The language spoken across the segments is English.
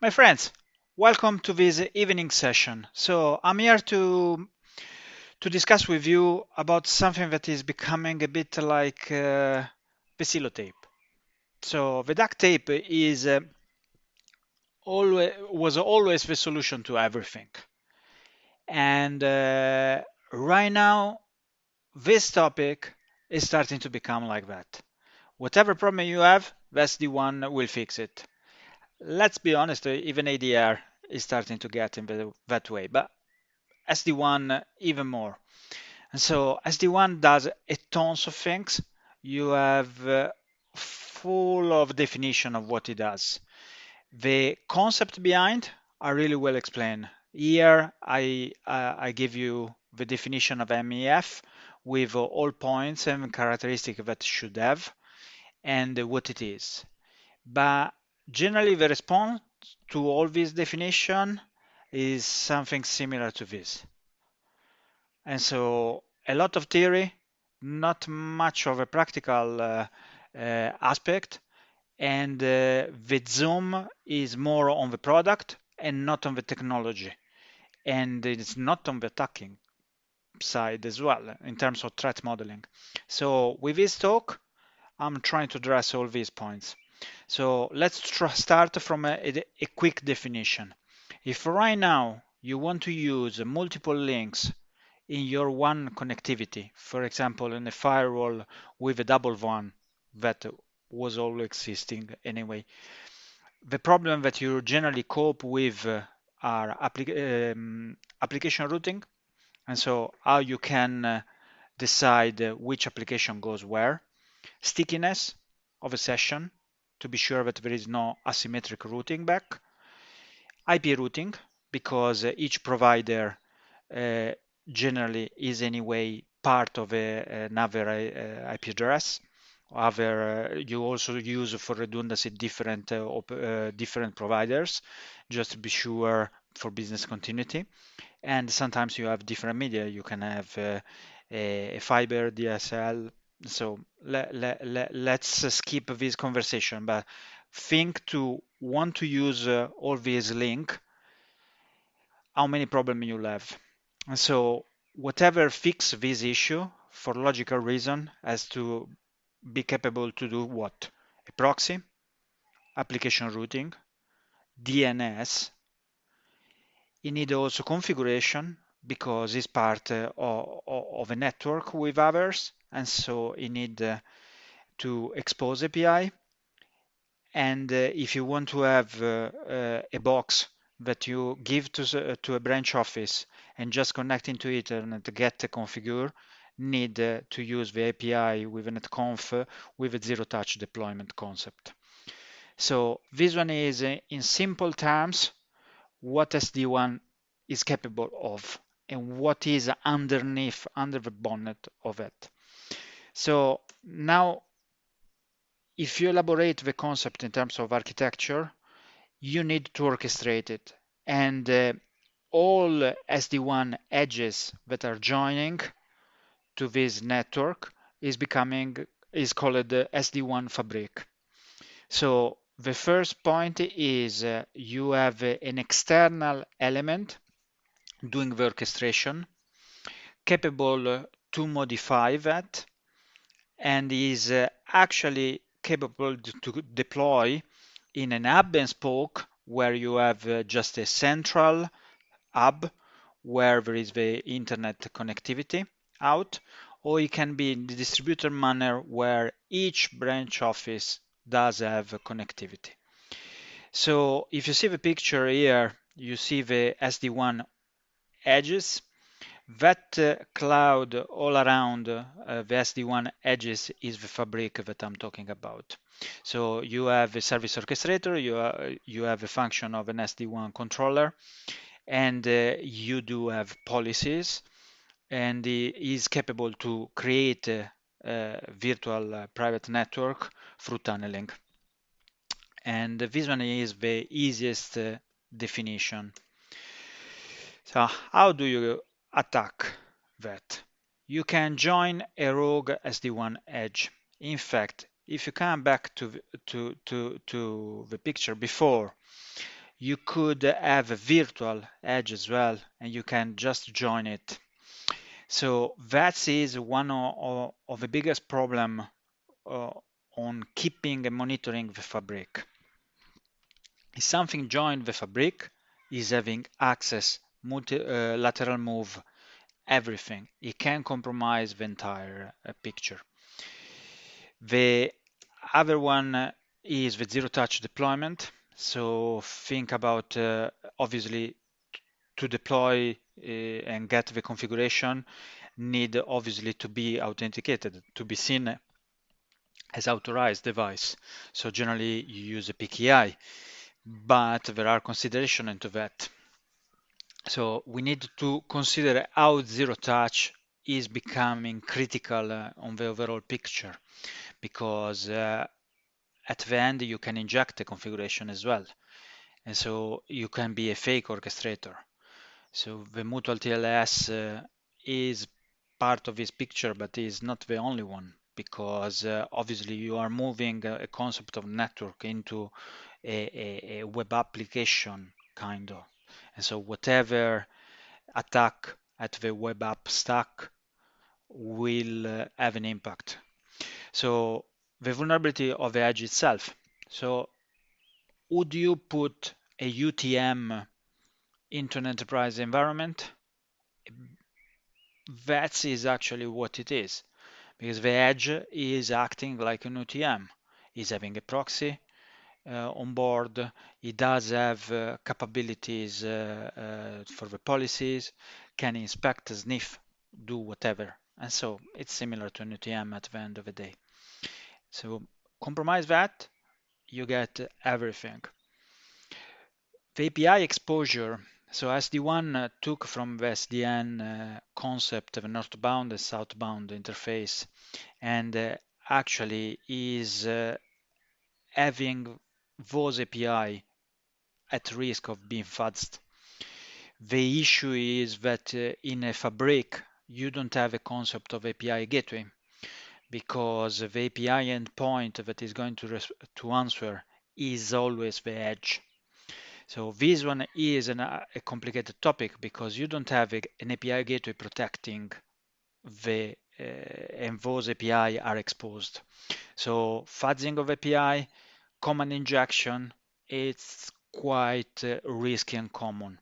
My friends, welcome to this evening session. So I'm here to discuss with you about something that is becoming a bit like the silo tape. So the duct tape is always the solution to everything, and right now this topic is starting to become like that. Whatever problem you have, that's the one will fix it. Let's be honest, even ADR is starting to get in that way. But SD-WAN even more. And so SD-WAN does a tons of things. You have full of definition of what it does. The concept behind are really well explained. Here I give you the definition of MEF with all points and characteristics that it should have and what it is. But generally the response to all this definition is something similar to this. And so a lot of theory, not much of a practical aspect, and the zoom is more on the product and not on the technology. And it's not on the attacking side as well in terms of threat modeling. So with this talk, I'm trying to address all these points. So let's start from a quick definition. If right now you want to use multiple links in your WAN connectivity, for example, in a firewall with a double WAN that was always existing anyway. The problem that you generally cope with are application routing, and so how you can decide which application goes where, stickiness of a session to be sure that there is no asymmetric routing back, IP routing because each provider uh, generally is anyway part of another IP address. However, you also use for redundancy different providers, just to be sure for business continuity. And sometimes you have different media. You can have a fiber DSL. So let's skip this conversation, but think to want to use all these link, how many problems you'll have. And so whatever fix this issue for logical reason has to be capable to do what? A proxy, application routing, DNS. You need also configuration because it's part of a network with others. And so you need to expose API. And if you want to have a box that you give to a branch office and just connect into Ethernet, get a configure, need to use the API with a netconf with a zero-touch deployment concept. So this one is, in simple terms, what SD-WAN is capable of and what is underneath, under the bonnet of it. So now, if you elaborate the concept in terms of architecture, you need to orchestrate it. And all SD-WAN edges that are joining to this network is called the SD-WAN fabric. So the first point is you have an external element doing the orchestration, capable to modify that, and is actually capable to deploy in an hub and spoke where you have just a central hub where there is the internet connectivity out, or it can be in the distributed manner where each branch office does have connectivity. So if you see the picture here, you see the SD-WAN edges. That cloud all around the SD-WAN edges is the fabric that I'm talking about. So you have a service orchestrator, you have a function of an SD-WAN controller, and you do have policies, and it is capable to create a virtual private network through tunneling. And this one is the easiest definition. So how do you attack that? You can join a rogue SD-WAN edge. In fact, if you come back to the picture before, you could have a virtual edge as well, and you can just join it. So that is one of the biggest problem uh, on keeping and monitoring the fabric. If something joined the fabric, is having access, lateral move, everything. It can compromise the entire picture. The other one is the zero touch deployment. So think about obviously to deploy and get the configuration need obviously to be authenticated, to be seen as authorized device. So generally you use a PKI, but there are considerations into that. So we need to consider how zero touch is becoming critical on the overall picture, because at the end you can inject the configuration as well, and so you can be a fake orchestrator. So the mutual TLS is part of this picture, but is not the only one, because obviously you are moving a concept of network into a web application kind of, and so whatever attack at the web app stack will have an impact. So the vulnerability of the edge itself. So would you put a UTM into an enterprise environment? That is actually what it is, because the edge is acting like an UTM. It's having a proxy on board. It does have capabilities for the policies, can inspect, sniff, do whatever. And so it's similar to an UTM at the end of the day. So compromise that, you get everything. The API exposure. So SD-WAN took from the SDN concept of a northbound and southbound interface, and actually is having those API at risk of being fuzzed. The issue is that in a fabric, you don't have a concept of API gateway, because the API endpoint that is going to answer is always the edge. So this one is a complicated topic, because you don't have an API gateway protecting and those API are exposed. So fuzzing of API, command injection, it's quite risky and common.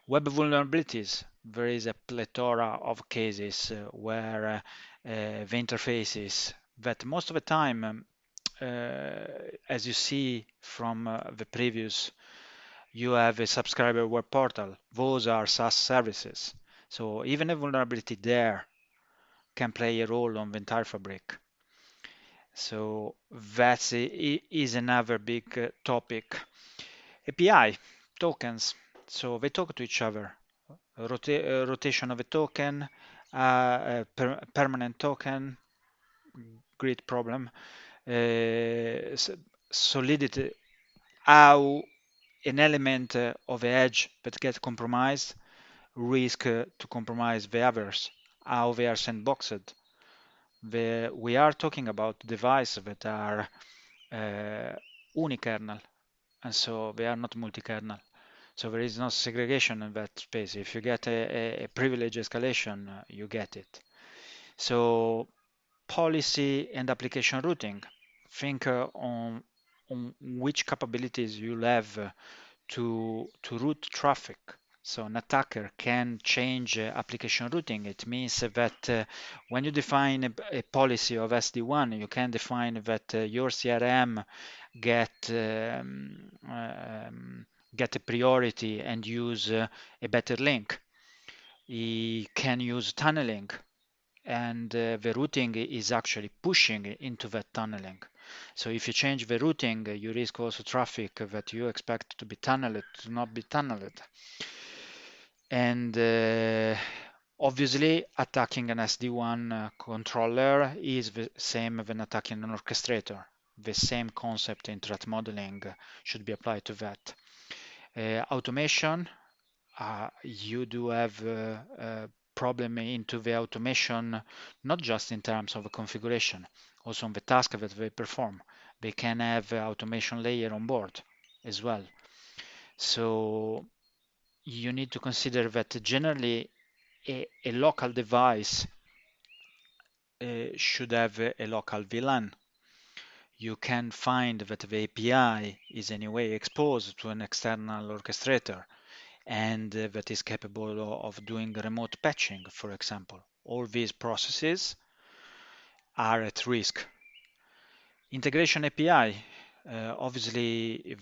Web vulnerabilities, there is a plethora of cases where the interfaces that most of the time, as you see from the previous, you have a subscriber web portal. Those are SaaS services. So even a vulnerability there can play a role on the entire fabric. So that is another big topic. API tokens. So they talk to each other. Rotation of a token, permanent token, great problem. Solidity, how an element of the edge that gets compromised risk to compromise the others, how they are sandboxed. We are talking about devices that are unikernel, and so they are not multi-kernel. So there is no segregation in that space. If you get a privilege escalation, you get it. So policy and application routing. Think on which capabilities you'll have to route traffic. So an attacker can change application routing. It means that when you define a policy of SD-WAN, you can define that your CRM get get a priority and use a better link. You can use tunneling, and the routing is actually pushing into that tunneling. So if you change the routing, you risk also traffic that you expect to be tunneled to not be tunneled. And obviously, attacking an SD-WAN controller is the same as attacking an orchestrator. The same concept in threat modeling should be applied to that. Automation, you do have a problem into the automation, not just in terms of configuration, also on the task that they perform. They can have automation layer on board as well. So you need to consider that generally a local device should have a local VLAN. You can find that the API is anyway exposed to an external orchestrator and that is capable of doing remote patching, for example. All these processes are at risk. Integration API, obviously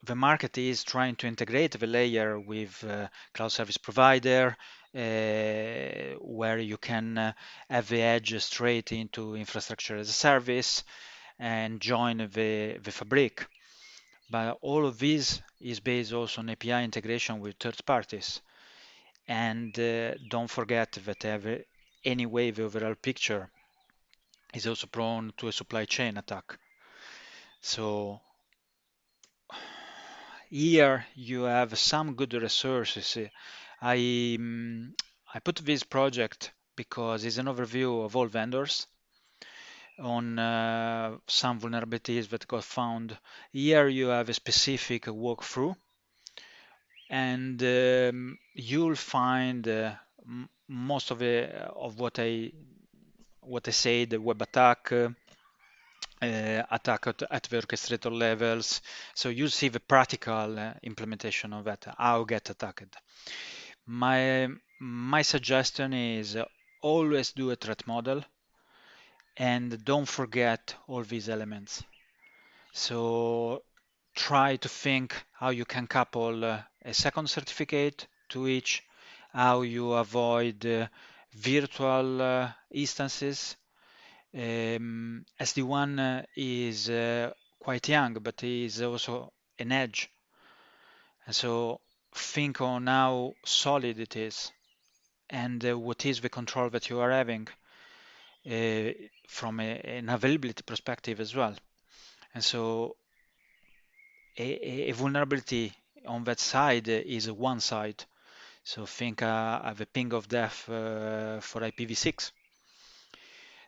the market is trying to integrate the layer with cloud service provider, where you can have the edge straight into infrastructure as a service and join the fabric. But all of this is based also on API integration with third parties. And don't forget that anyway the overall picture is also prone to a supply chain attack. So here you have some good resources. I I put this project because it's an overview of all vendors on some vulnerabilities that got found. Here you have a specific walkthrough, and you'll find most of what I say, the web attack. Attack at the orchestrator levels. So you see the practical implementation of that, how get attacked. My suggestion is always do a threat model and don't forget all these elements. So try to think how you can couple a second certificate to each, how you avoid virtual instances. SD-WAN is quite young, but is also an edge. And so think on how solid it is and what is the control that you are having uh, from an availability perspective as well. And so a vulnerability on that side is one side. So think of a ping of death for IPv6.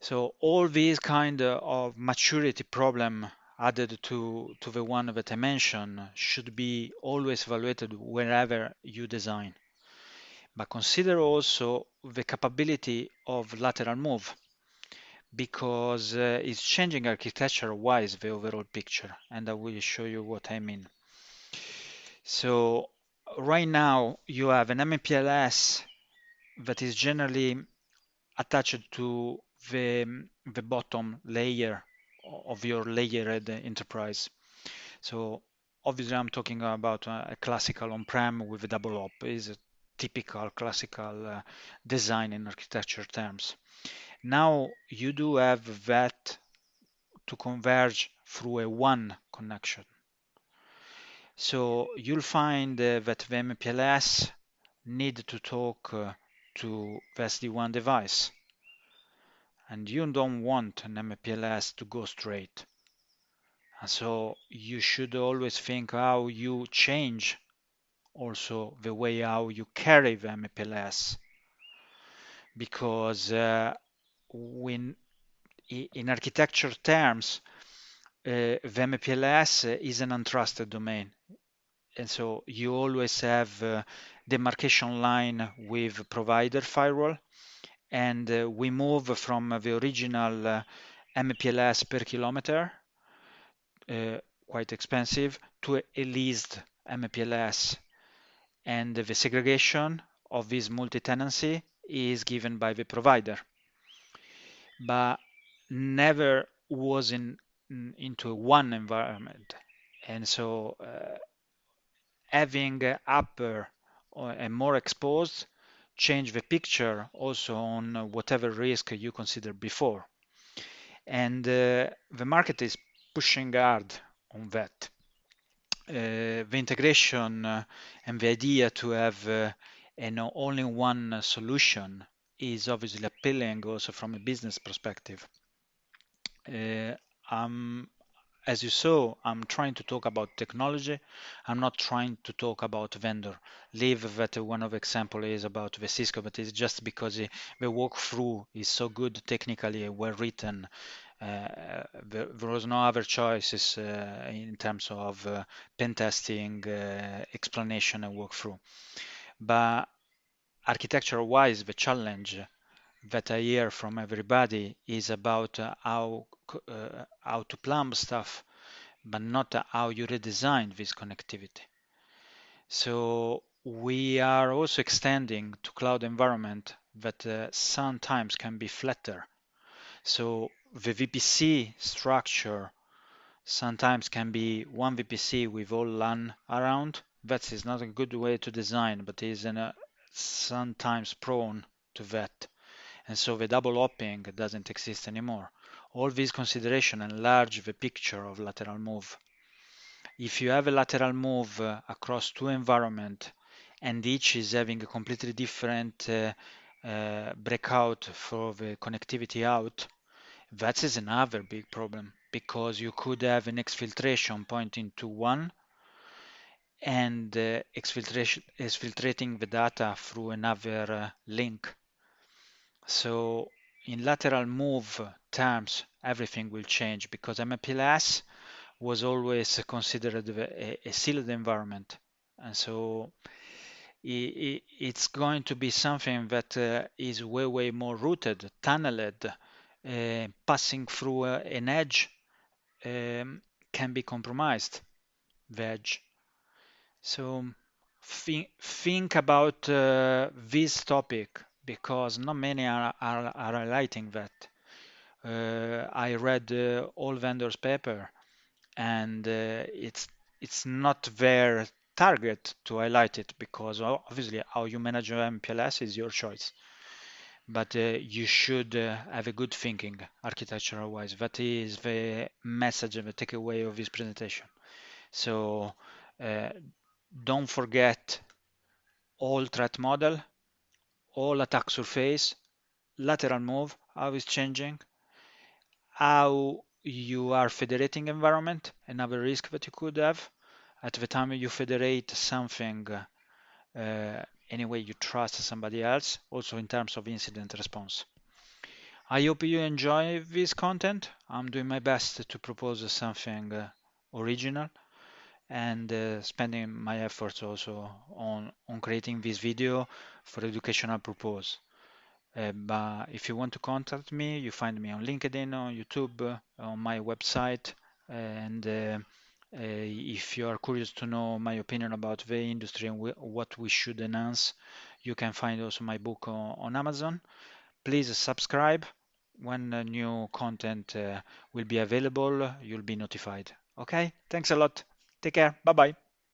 So all these kind of maturity problem added to the one that I mentioned should be always evaluated wherever you design. But consider also the capability of lateral move because it's changing architecture-wise the overall picture, and I will show you what I mean. So right now you have an MPLS that is generally attached to the bottom layer of your layered enterprise. So obviously I'm talking about a classical on-prem with a double op is a typical classical design in architecture terms. Now you do have that to converge through a WAN connection. So you'll find that the MPLS need to talk to the SD-WAN device, and you don't want an MPLS to go straight. And so you should always think how you change also the way how you carry the MPLS, because when in architecture terms, the MPLS is an untrusted domain, and so you always have demarcation line with provider firewall, and we move from the original MPLS per kilometer, quite expensive, to a leased MPLS, and the segregation of this multi-tenancy is given by the provider, but never was into one environment. And so having upper and more exposed change the picture also on whatever risk you considered before. And the market is pushing hard on that. The integration and the idea to have an all-in-one solution is obviously appealing also from a business perspective. Uh, um, as you saw, I'm trying to talk about technology. I'm not trying to talk about vendor. Leave that one of example is about the Cisco, but it's just because the walkthrough is so good technically, well written, There was no other choices in terms of pen testing, explanation, and walkthrough. But architecture-wise, the challenge that I hear from everybody is about how to plumb stuff, but not how you redesign this connectivity. So we are also extending to cloud environment that sometimes can be flatter. So the VPC structure sometimes can be one VPC with all LAN around. That is not a good way to design, but is sometimes prone to that. And so the double hopping doesn't exist anymore. All these considerations enlarge the picture of lateral move. If you have a lateral move across two environments and each is having a completely different breakout for the connectivity out, that is another big problem because you could have an exfiltration pointing to one and exfiltrating the data through another link. So in lateral move terms, everything will change because MPLS was always considered a sealed environment. And so it's going to be something that is way, way more rooted, tunneled, passing through an edge can be compromised, the edge. So think about this topic because not many are highlighting that. I read all vendors' paper and it's not their target to highlight it because obviously how you manage your MPLS is your choice. But you should have a good thinking architectural wise. That is the message and the takeaway of this presentation. So uh, don't forget all threat model, all attack surface, lateral move, how it's changing, how you are federating environment, another risk that you could have. At the time you federate something, anyway, you trust somebody else, also in terms of incident response. I hope you enjoy this content. I'm doing my best to propose something original and spending my efforts also on creating this video for educational purpose. But if you want to contact me, you find me on LinkedIn, on YouTube, on my website, and if you are curious to know my opinion about the industry and what we should enhance, you can find also my book on Amazon. Please subscribe. When new content will be available, you'll be notified. Okay, thanks a lot. Take care. Bye bye.